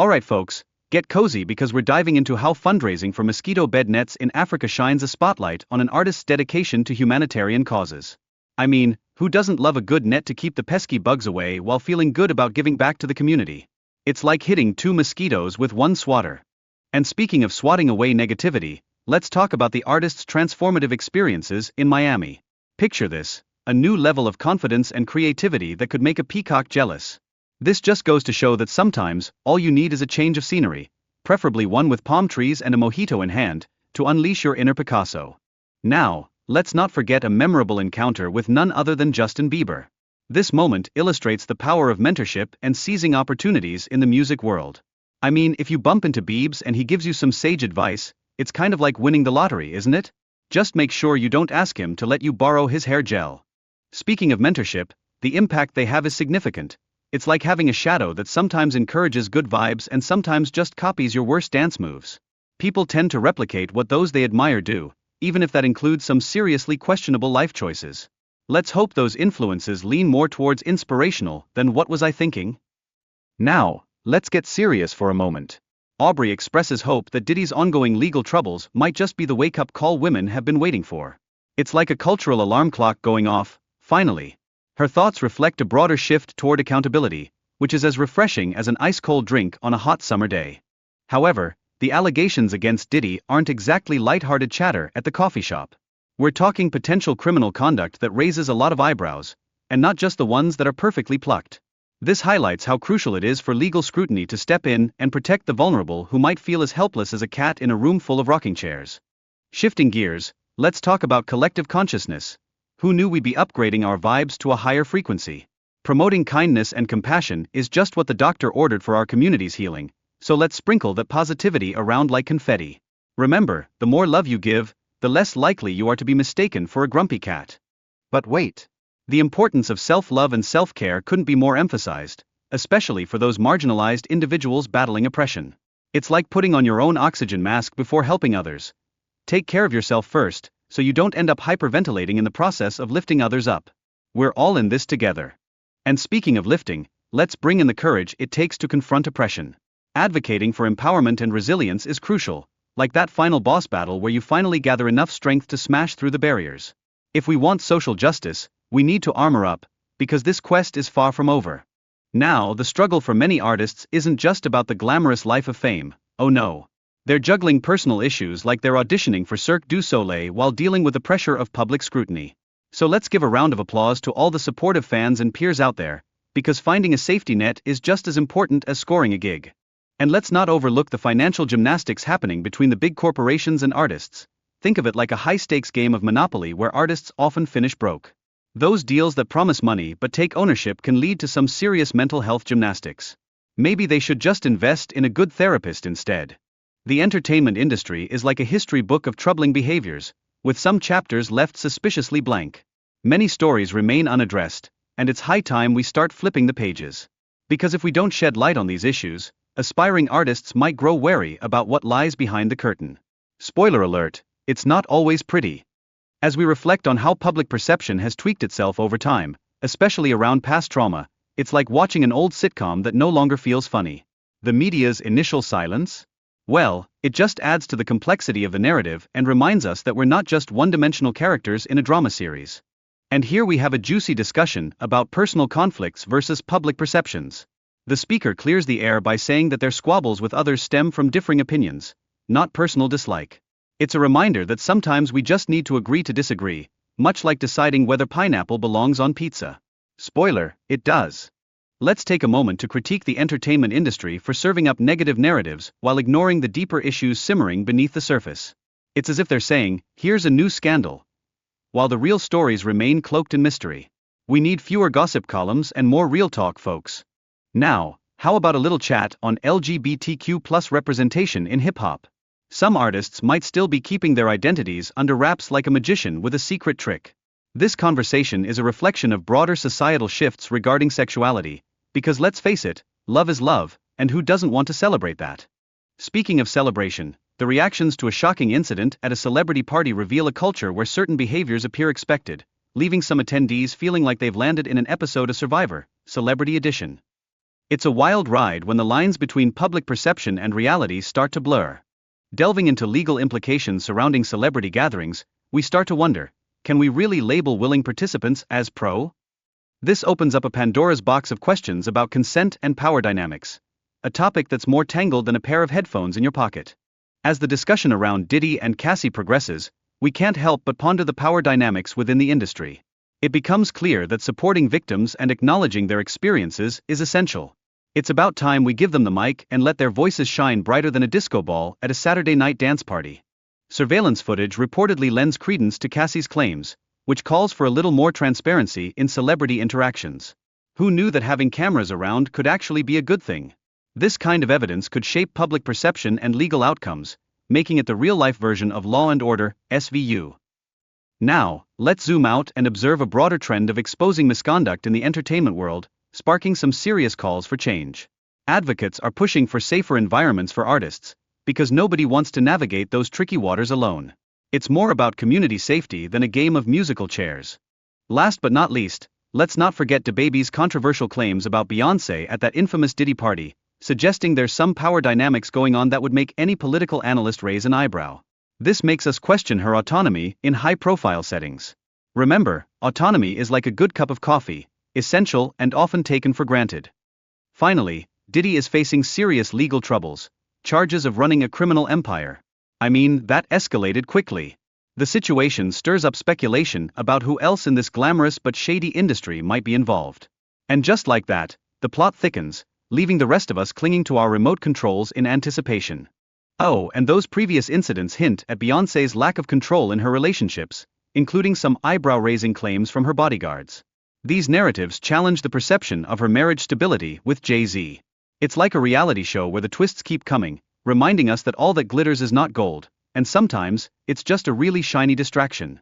Alright folks, get cozy because we're diving into how fundraising for mosquito bed nets in Africa shines a spotlight on an artist's dedication to humanitarian causes. I mean, who doesn't love a good net to keep the pesky bugs away while feeling good about giving back to the community? It's like hitting two mosquitoes with one swatter. And speaking of swatting away negativity, let's talk about the artist's transformative experiences in Miami. Picture this, a new level of confidence and creativity that could make a peacock jealous. This just goes to show that sometimes, all you need is a change of scenery, preferably one with palm trees and a mojito in hand, to unleash your inner Picasso. Now, let's not forget a memorable encounter with none other than Justin Bieber. This moment illustrates the power of mentorship and seizing opportunities in the music world. I mean, if you bump into Biebs and he gives you some sage advice, it's kind of like winning the lottery, isn't it? Just make sure you don't ask him to let you borrow his hair gel. Speaking of mentorship, the impact they have is significant. It's like having a shadow that sometimes encourages good vibes and sometimes just copies your worst dance moves. People tend to replicate what those they admire do, even if that includes some seriously questionable life choices. Let's hope those influences lean more towards inspirational than what was I thinking? Now, let's get serious for a moment. Aubrey expresses hope that Diddy's ongoing legal troubles might just be the wake-up call women have been waiting for. It's like a cultural alarm clock going off, finally. Her thoughts reflect a broader shift toward accountability, which is as refreshing as an ice-cold drink on a hot summer day. However, the allegations against Diddy aren't exactly light-hearted chatter at the coffee shop. We're talking potential criminal conduct that raises a lot of eyebrows, and not just the ones that are perfectly plucked. This highlights how crucial it is for legal scrutiny to step in and protect the vulnerable who might feel as helpless as a cat in a room full of rocking chairs. Shifting gears, let's talk about collective consciousness. Who knew we'd be upgrading our vibes to a higher frequency? Promoting kindness and compassion is just what the doctor ordered for our community's healing, so let's sprinkle that positivity around like confetti. Remember, the more love you give, the less likely you are to be mistaken for a grumpy cat. But wait. The importance of self-love and self-care couldn't be more emphasized, especially for those marginalized individuals battling oppression. It's like putting on your own oxygen mask before helping others. Take care of yourself first, so you don't end up hyperventilating in the process of lifting others up. We're all in this together. And speaking of lifting, let's bring in the courage it takes to confront oppression. Advocating for empowerment and resilience is crucial, like that final boss battle where you finally gather enough strength to smash through the barriers. If we want social justice, we need to armor up, because this quest is far from over. Now, the struggle for many artists isn't just about the glamorous life of fame, oh no. They're juggling personal issues like they're auditioning for Cirque du Soleil while dealing with the pressure of public scrutiny. So let's give a round of applause to all the supportive fans and peers out there, because finding a safety net is just as important as scoring a gig. And let's not overlook the financial gymnastics happening between the big corporations and artists. Think of it like a high-stakes game of Monopoly where artists often finish broke. Those deals that promise money but take ownership can lead to some serious mental health gymnastics. Maybe they should just invest in a good therapist instead. The entertainment industry is like a history book of troubling behaviors, with some chapters left suspiciously blank. Many stories remain unaddressed, and it's high time we start flipping the pages. Because if we don't shed light on these issues, aspiring artists might grow wary about what lies behind the curtain. Spoiler alert, it's not always pretty. As we reflect on how public perception has tweaked itself over time, especially around past trauma, it's like watching an old sitcom that no longer feels funny. The media's initial silence? Well, it just adds to the complexity of the narrative and reminds us that we're not just one-dimensional characters in a drama series. And here we have a juicy discussion about personal conflicts versus public perceptions. The speaker clears the air by saying that their squabbles with others stem from differing opinions, not personal dislike. It's a reminder that sometimes we just need to agree to disagree, much like deciding whether pineapple belongs on pizza. Spoiler, it does. Let's take a moment to critique the entertainment industry for serving up negative narratives while ignoring the deeper issues simmering beneath the surface. It's as if they're saying, here's a new scandal, while the real stories remain cloaked in mystery. We need fewer gossip columns and more real talk, folks. Now, how about a little chat on LGBTQ+ representation in hip-hop? Some artists might still be keeping their identities under wraps like a magician with a secret trick. This conversation is a reflection of broader societal shifts regarding sexuality, because let's face it, love is love, and who doesn't want to celebrate that? Speaking of celebration, the reactions to a shocking incident at a celebrity party reveal a culture where certain behaviors appear expected, leaving some attendees feeling like they've landed in an episode of Survivor, Celebrity Edition. It's a wild ride when the lines between public perception and reality start to blur. Delving into legal implications surrounding celebrity gatherings, we start to wonder, can we really label willing participants as pro? This opens up a Pandora's box of questions about consent and power dynamics, a topic that's more tangled than a pair of headphones in your pocket. As the discussion around Diddy and Cassie progresses, we can't help but ponder the power dynamics within the industry. It becomes clear that supporting victims and acknowledging their experiences is essential. It's about time we give them the mic and let their voices shine brighter than a disco ball at a Saturday night dance party. Surveillance footage reportedly lends credence to Cassie's claims, which calls for a little more transparency in celebrity interactions. Who knew that having cameras around could actually be a good thing? This kind of evidence could shape public perception and legal outcomes, making it the real-life version of Law and Order, SVU. Now, let's zoom out and observe a broader trend of exposing misconduct in the entertainment world, sparking some serious calls for change. Advocates are pushing for safer environments for artists, because nobody wants to navigate those tricky waters alone. It's more about community safety than a game of musical chairs. Last but not least, let's not forget DaBaby's controversial claims about Beyoncé at that infamous Diddy party, suggesting there's some power dynamics going on that would make any political analyst raise an eyebrow. This makes us question her autonomy in high-profile settings. Remember, autonomy is like a good cup of coffee, essential and often taken for granted. Finally, Diddy is facing serious legal troubles, charges of running a criminal empire. That escalated quickly. The situation stirs up speculation about who else in this glamorous but shady industry might be involved. And just like that, the plot thickens, leaving the rest of us clinging to our remote controls in anticipation. Oh, and those previous incidents hint at Beyoncé's lack of control in her relationships, including some eyebrow-raising claims from her bodyguards. These narratives challenge the perception of her marriage stability with Jay-Z. It's like a reality show where the twists keep coming, reminding us that all that glitters is not gold, and sometimes, it's just a really shiny distraction.